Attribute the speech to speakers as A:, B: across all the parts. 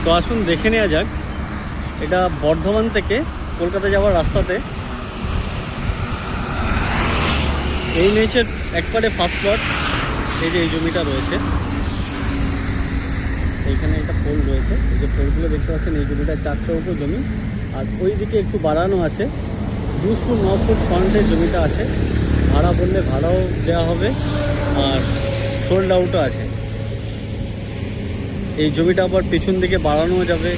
A: তো আসুন দেখে নেওয়া যাক। এটা বর্ধমান থেকে কলকাতা যাওয়ার রাস্তাতে এই নিচের একবারে ফার্স্ট প্লট। এই যে এই জমিটা রয়েছে, এইখানে একটা পোল রয়েছে, এই যে পোলগুলো দেখতে পাচ্ছেন, এই জমিটা 4 চৌকো জমি। আর ওই দিকে একটু বাড়ানো আছে, 209 ফুট ফ্রন্টের জমিটা আছে। ভাড়া বললে ভাড়াও দেওয়া হবে, আর সোল্ড আউটও আছে। এই জমিটা আবার পেছন দিকে বাড়ানো যাবে।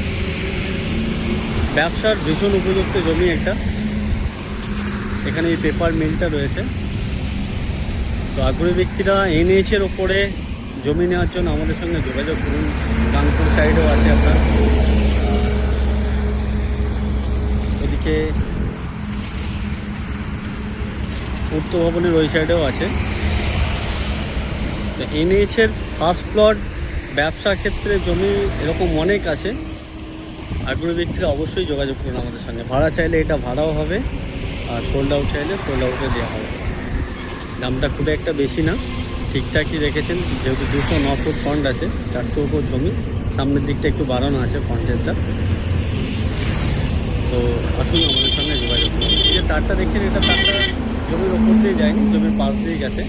A: ব্যবসার ভীষণ উপযুক্ত জমি একটা। এখানে এই পেপার মিলটা রয়েছে। তো আগ্রহী ব্যক্তিরা এনএইচের ওপরে জমি নেওয়ার জন্য আমাদের সঙ্গে যোগাযোগ করুন। কানপুর সাইডেও আছে আপনার, এদিকে পূর্ত ভবনের ওই সাইডেও আছে। তো এনএইচের ফার্স্ট প্লট, ব্যবসা ক্ষেত্রে জমি এরকম অনেক আছে। আগ্রহী ব্যক্তিরা অবশ্যই যোগাযোগ করুন আমাদের সঙ্গে। ভাড়া চাইলে এটা ভাড়াও হবে, আর সোল্ড আউট চাইলে সোল্ড আউটে দেওয়া হবে। দামটা খুব একটা বেশি না, ঠিকঠাকই রেখেছেন। যেহেতু 209 ফুট ফ্রন্ট আছে, 4 চৌকো জমি, সামনের দিকটা একটু বাড়ানো আছে ফ্রন্টেজটা। তো আসুন আমাদের সঙ্গে যোগাযোগ করুন। এই যে তারটা দেখছেন, এটা তারটা জমির ওপর দিয়ে যায়নি, জমির পাশ দিয়ে গেছে।